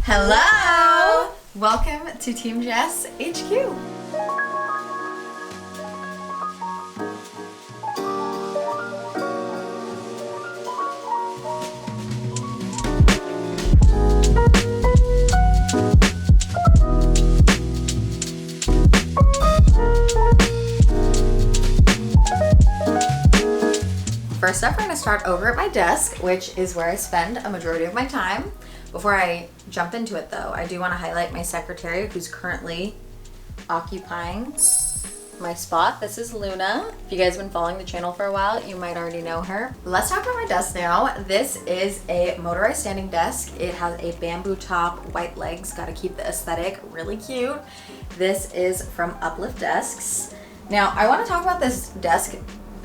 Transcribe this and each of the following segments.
Hello! Welcome to Team Jess HQ. First up, we're going to start over at my desk, which is where I spend a majority of my time. Before I jump into it though, I do want to highlight my secretary who's currently occupying my spot. This is Luna. If you guys have been following the channel for a while, you might already know her. Let's talk about my desk now. This is a motorized standing desk. It has a bamboo top, white legs, got to keep the aesthetic really cute. This is from Uplift Desks. Now, I want to talk about this desk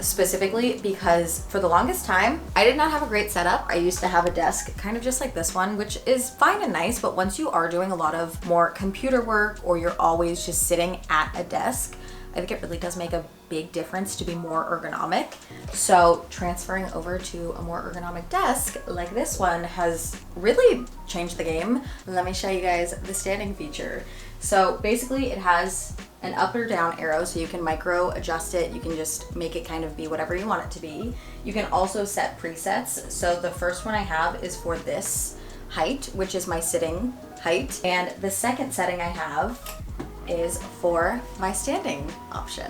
specifically because for the longest time I did not have a great setup. I used to have a desk kind of just like this one, which is fine and nice, but once you are doing a lot of more computer work or you're always just sitting at a desk, I think it really does make a big difference to be more ergonomic. So transferring over to a more ergonomic desk like this one has really changed the game. Let me show you guys the standing feature. So basically it has an up or down arrow, so you can micro adjust it. You can just make it kind of be whatever you want it to be. You can also set presets. So the first one I have is for this height, which is my sitting height. And the second setting I have is for my standing option.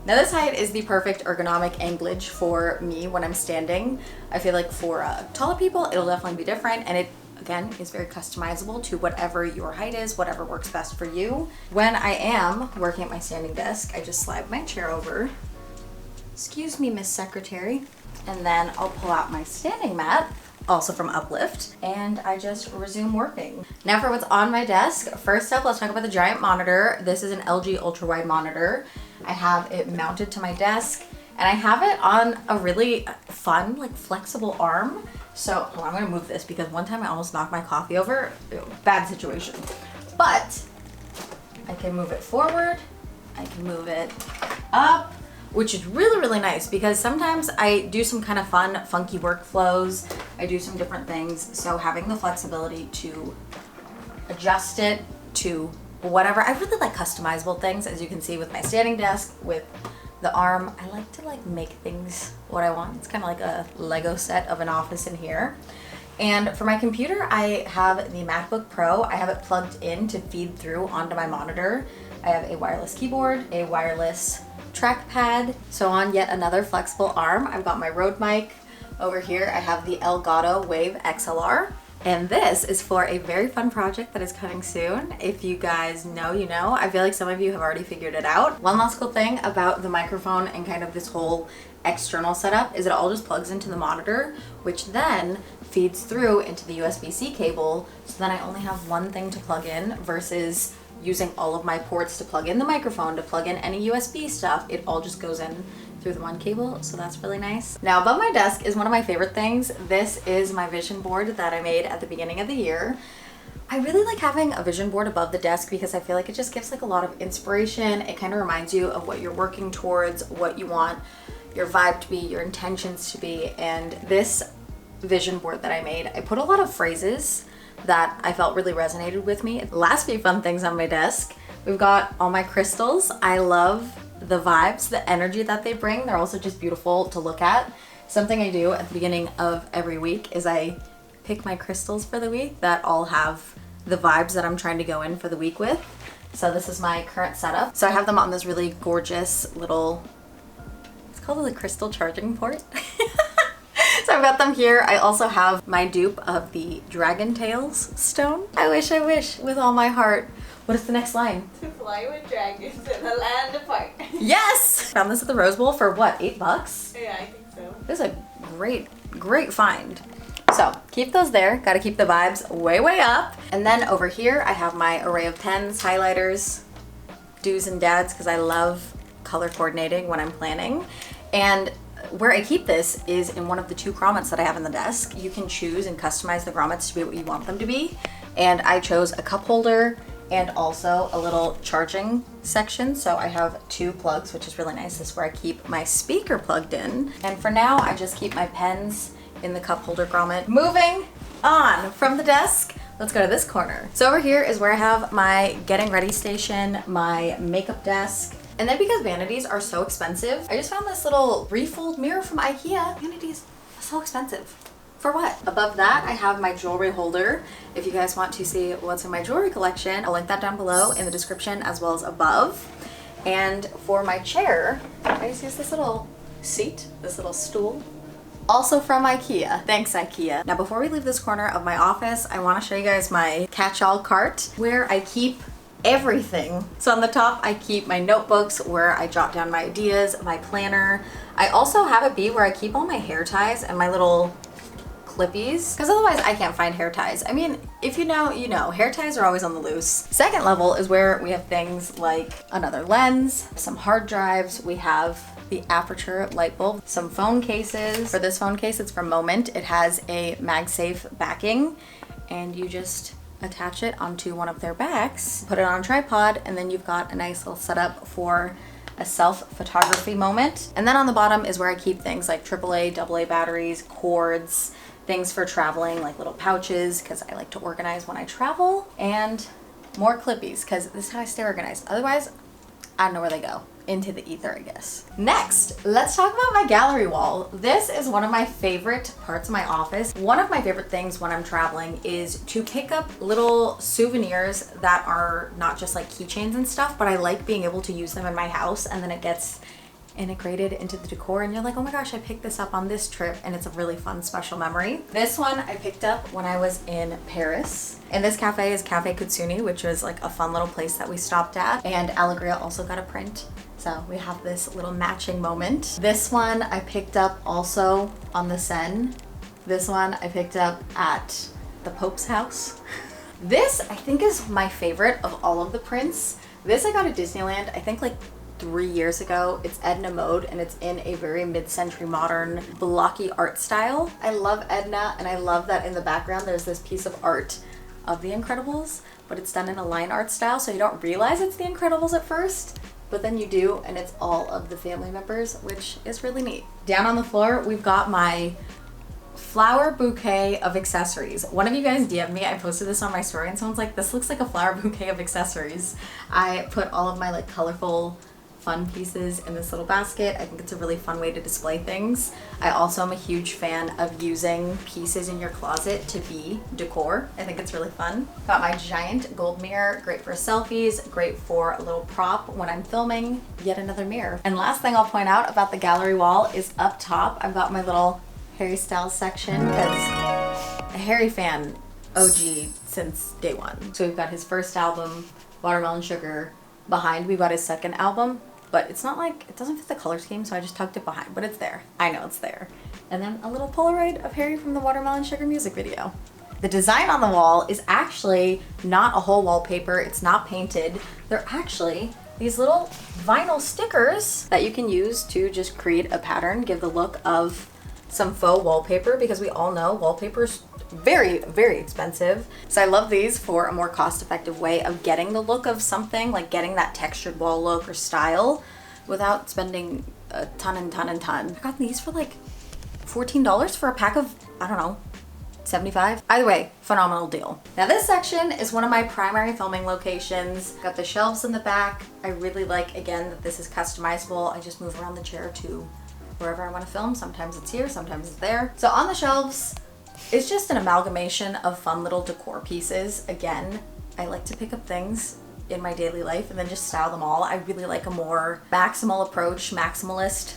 Now this height is the perfect ergonomic anglage for me when I'm standing. I feel like for taller people, it'll definitely be different, and it again is very customizable to whatever your height is, whatever works best for you. When I am working at my standing desk, I just slide my chair over. Excuse me, Miss Secretary. And then I'll pull out my standing mat, also from Uplift, and I just resume working. Now for what's on my desk, first up, let's talk about the giant monitor. This is an LG ultra-wide monitor. I have it mounted to my desk, and I have it on a really fun, like flexible arm. So hold on, I'm gonna move this because one time I almost knocked my coffee over. Bad situation. But I can move it forward, I can move it up, which is really, really nice because sometimes I do some kind of fun, funky workflows. I do some different things. So having the flexibility to adjust it to whatever. I really like customizable things, as you can see with my standing desk, with the arm. I like to make things what I want. It's kind of like a Lego set of an office in here. And for my computer, I have the MacBook Pro. I have it plugged in to feed through onto my monitor. I have a wireless keyboard, a wireless trackpad. So on yet another flexible arm, I've got my Rode mic. Over here, I have the Elgato Wave XLR. And this is for a very fun project that is coming soon. If you guys know, you know. I feel like some of you have already figured it out. One last cool thing about the microphone and kind of this whole external setup is it all just plugs into the monitor, which then feeds through into the USB-C cable. So then I only have one thing to plug in versus using all of my ports to plug in the microphone, to plug in any USB stuff. It all just goes in through the one cable, so that's really nice. Now above my desk is one of my favorite things. This is my vision board that I made at the beginning of the year. I really like having a vision board above the desk because I feel like it just gives a lot of inspiration. It kind of reminds you of what you're working towards, what you want your vibe to be, your intentions to be. And this vision board that I made, I put a lot of phrases that I felt really resonated with me. Last few fun things on my desk. We've got all my crystals. I love the vibes, the energy that they bring. They're also just beautiful to look at. Something I do at the beginning of every week is I pick my crystals for the week that all have the vibes that I'm trying to go in for the week with. So this is my current setup. So I have them on this really gorgeous little, it's called a crystal charging port. So I've got them here. I also have my dupe of the Dragon Tails stone. I wish with all my heart. What is the next line? To fly with dragons in a land apart. Yes! Found this at the Rose Bowl for what, $8? Yeah, I think so. This is a great find. So keep those there. Got to keep the vibes way up. And then over here, I have my array of pens, highlighters, do's and dads, because I love color coordinating when I'm planning. And where I keep this is in one of the 2 grommets that I have in the desk. You can choose and customize the grommets to be what you want them to be. And I chose a cup holder and also a little charging section. So I have 2 plugs, which is really nice. This is where I keep my speaker plugged in. And for now, I just keep my pens in the cup holder grommet. Moving on from the desk, let's go to this corner. So over here is where I have my getting ready station, my makeup desk. And then because vanities are so expensive, I just found this little refold mirror from IKEA. Vanities are so expensive. For what? Above that, I have my jewelry holder. If you guys want to see what's in my jewelry collection, I'll link that down below in the description as well as above. And for my chair, I just use this little seat, this little stool. Also from IKEA. Thanks, IKEA. Now, before we leave this corner of my office, I want to show you guys my catch-all cart where I keep everything. So on the top, I keep my notebooks where I jot down my ideas, my planner. I also have it be where I keep all my hair ties and my little clippies, because otherwise I can't find hair ties. I mean, if you know, you know, hair ties are always on the loose. Second level is where we have things like another lens, some hard drives, we have the aperture light bulb, some phone cases. For this phone case, it's from Moment. It has a Magsafe backing, and you just attach it onto one of their backs, put it on a tripod, and then you've got a nice little setup for a self-photography moment. And then on the bottom is where I keep things like AAA, AA batteries, cords, things for traveling, like little pouches, because I like to organize when I travel, and more clippies, because this is how I stay organized. Otherwise, I don't know where they go. Into the ether, I guess. Next, let's talk about my gallery wall. This is one of my favorite parts of my office. One of my favorite things when I'm traveling is to pick up little souvenirs that are not just like keychains and stuff, but I like being able to use them in my house, and then it gets integrated into the decor and you're like, oh my gosh, I picked this up on this trip, and it's a really fun special memory. This one I picked up when I was in Paris, and this cafe is Cafe Kutsuni, which was like a fun little place that we stopped at, and Alegria also got a print, so we have this little matching moment. This one I picked up also on the Seine. This one I picked up at the Pope's house. This I think is my favorite of all of the prints. This I got at Disneyland, I think like 3 years ago. It's Edna Mode, and it's in a very mid-century modern blocky art style. I love Edna, and I love that in the background there's this piece of art of The Incredibles, but it's done in a line art style, so you don't realize it's The Incredibles at first, but then you do, and it's all of the family members, which is really neat. Down on the floor, we've got my flower bouquet of accessories. One of you guys DM'd me, I posted this on my story, and someone's like, this looks like a flower bouquet of accessories. I put all of my like colorful fun pieces in this little basket. I think it's a really fun way to display things. I also am a huge fan of using pieces in your closet to be decor. I think it's really fun. Got my giant gold mirror, great for selfies, great for a little prop when I'm filming. Yet another mirror. And last thing I'll point out about the gallery wall is up top, I've got my little Harry Styles section, because a Harry fan OG since day one. So we've got his first album, Watermelon Sugar. Behind we've got his second album, but it's not like, it doesn't fit the color scheme, so I just tucked it behind, but it's there. I know it's there. And then a little Polaroid of Harry from the Watermelon Sugar music video. The design on the wall is actually not a whole wallpaper. It's not painted. They're actually these little vinyl stickers that you can use to just create a pattern, give the look of some faux wallpaper, because we all know wallpaper's very, very expensive. So I love these for a more cost-effective way of getting the look of something, like getting that textured wall look or style without spending a ton. I got these for like $14 for a pack of, I don't know, 75. Either way, phenomenal deal. Now this section is one of my primary filming locations. Got the shelves in the back. I really like, again, that this is customizable. I just move around the chair to wherever I want to film. Sometimes it's here, sometimes it's there. So on the shelves, it's just an amalgamation of fun little decor pieces. Again, I like to pick up things in my daily life and then just style them all. I really like a more maximal approach, maximalist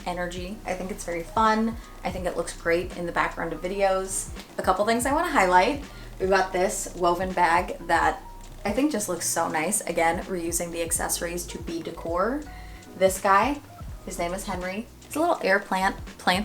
energy. I think it's very fun. I think it looks great in the background of videos. A couple things I want to highlight. We've got this woven bag that I think just looks so nice. Again, reusing the accessories to be decor. This guy, his name is Henry. It's a little air plant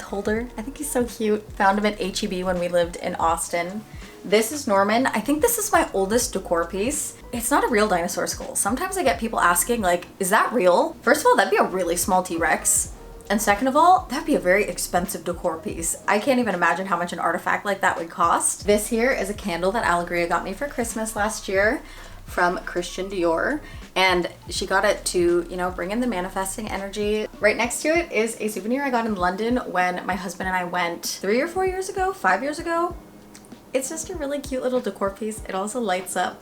holder. I think he's so cute. Found him at HEB when we lived in Austin. This is Norman. I think this is my oldest decor piece. It's not a real dinosaur skull. Sometimes I get people asking like, is that real? First of all, that'd be a really small T-Rex. And second of all, that'd be a very expensive decor piece. I can't even imagine how much an artifact like that would cost. This here is a candle that Alegria got me for Christmas last year from Christian Dior, and she got it to, you know, bring in the manifesting energy. Right next to it is a souvenir I got in London when my husband and I went 3 or 4 years ago, 5 years ago. It's just a really cute little decor piece. It also lights up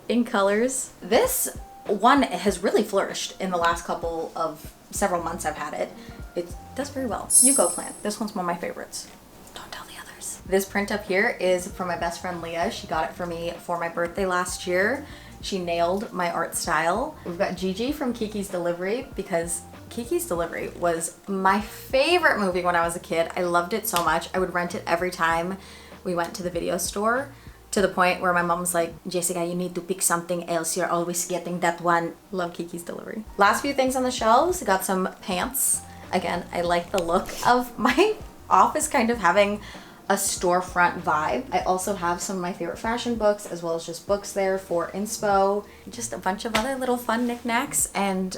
in colors. This one has really flourished in the last several months I've had it. It does very well. You go plant. This one's one of my favorites. Don't tell the others. This print up here is from my best friend Leah. She got it for me for my birthday last year. She nailed my art style. We've got Gigi from Kiki's Delivery, because Kiki's Delivery was my favorite movie when I was a kid. I loved it so much. I would rent it every time we went to the video store, to the point where my mom was like, Jessica, you need to pick something else. You're always getting that one. Love Kiki's Delivery. Last few things on the shelves. Got some pants. Again, I like the look of my office kind of having a storefront vibe. I also have some of my favorite fashion books, as well as just books there for inspo. Just a bunch of other little fun knickknacks and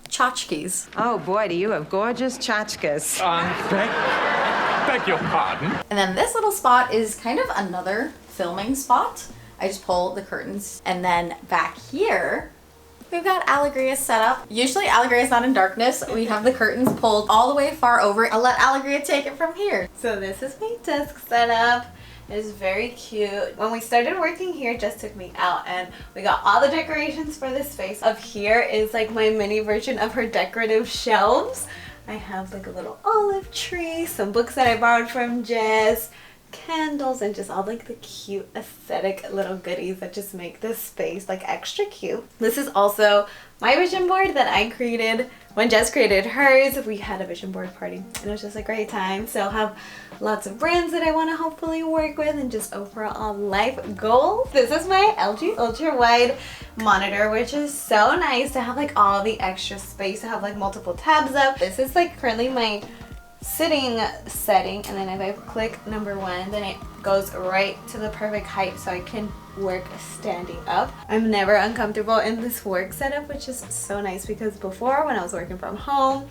tchotchkes. Oh boy, do you have gorgeous tchotchkes. Beg your pardon? And then this little spot is kind of another filming spot. I just pull the curtains. And then back here, we've got Alegria set up. Usually Alegria's not in darkness. We have the curtains pulled all the way far over. I'll let Alegria take it from here. So this is my desk setup. It's very cute. When we started working here, Jess took me out and we got all the decorations for this space. Up here is like my mini version of her decorative shelves. I have like a little olive tree, some books that I borrowed from Jess, candles, and just all like the cute aesthetic little goodies that just make this space like extra cute. This is also my vision board that I created when Jess created hers. We had a vision board party and it was just a great time. So I'll have lots of brands that I want to hopefully work with and just overall life goals. This is my LG ultra wide monitor, which is so nice to have like all the extra space to have like multiple tabs up. This is like currently my sitting setting, and then if I click number 1, then it goes right to the perfect height so I can work standing up. I'm never uncomfortable in this work setup, which is so nice, because before when I was working from home,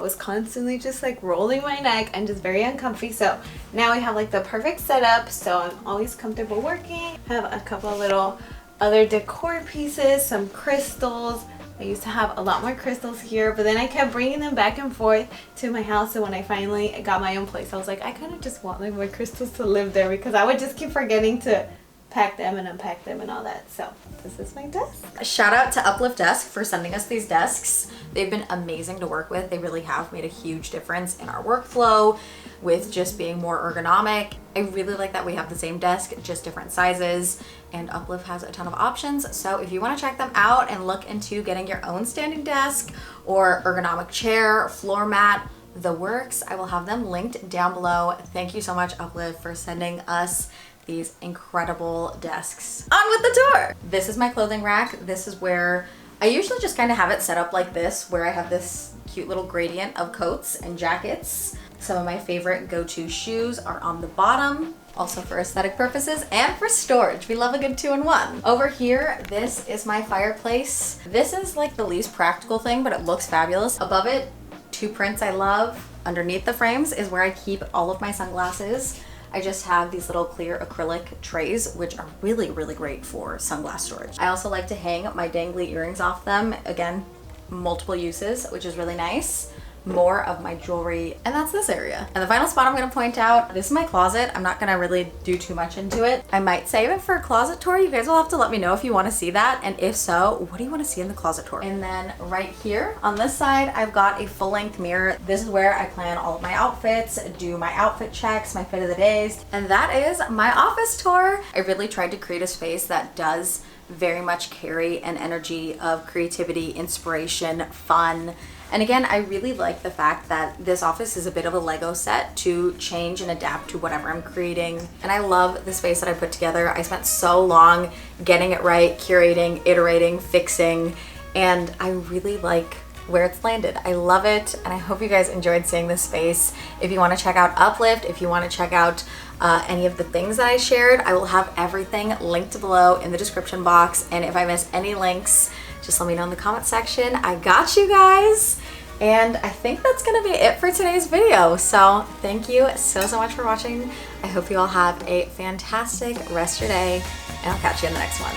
I was constantly just like rolling my neck and just very uncomfy. So now we have like the perfect setup, so I'm always comfortable working. I have a couple of little other decor pieces, some crystals. I used to have a lot more crystals here, but then I kept bringing them back and forth to my house. So when I finally got my own place, I was like, I kind of just want like my crystals to live there, because I would just keep forgetting to pack them and unpack them and all that. So this is my desk. Shout out to Uplift Desk for sending us these desks. They've been amazing to work with. They really have made a huge difference in our workflow with just being more ergonomic. I really like that we have the same desk, just different sizes, and Uplift has a ton of options. So if you want to check them out and look into getting your own standing desk or ergonomic chair, floor mat, the works, I will have them linked down below. Thank you so much, Uplift, for sending us these incredible desks. On with the tour! This is my clothing rack. This is where I usually just kind of have it set up like this, where I have this cute little gradient of coats and jackets. Some of my favorite go-to shoes are on the bottom, also for aesthetic purposes and for storage. We love a good 2-in-1. Over here, this is my fireplace. This is like the least practical thing, but it looks fabulous. Above it, 2 prints I love. Underneath the frames is where I keep all of my sunglasses. I just have these little clear acrylic trays, which are really, really great for sunglass storage. I also like to hang my dangly earrings off them. Again, multiple uses, which is really nice. More of my jewelry, and that's this area. And the final spot I'm gonna point out, this is my closet. I'm not gonna really do too much into it. I might save it for a closet tour. You guys will have to let me know if you wanna see that, and if so, what do you wanna see in the closet tour? And then right here on this side, I've got a full-length mirror. This is where I plan all of my outfits, do my outfit checks, my fit of the days, and that is my office tour. I really tried to create a space that does very much carry an energy of creativity, inspiration, fun. And again, I really like the fact that this office is a bit of a Lego set to change and adapt to whatever I'm creating. And I love the space that I put together. I spent so long getting it right, curating, iterating, fixing, and I really like where it's landed. I love it, and I hope you guys enjoyed seeing this space. If you want to check out Uplift, if you want to check out any of the things that I shared, I will have everything linked below in the description box. And if I miss any links, just let me know in the comment section. I got you guys. And I think that's gonna be it for today's video. So thank you so much for watching. I hope you all have a fantastic rest of your day, and I'll catch you in the next one.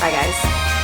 Bye guys.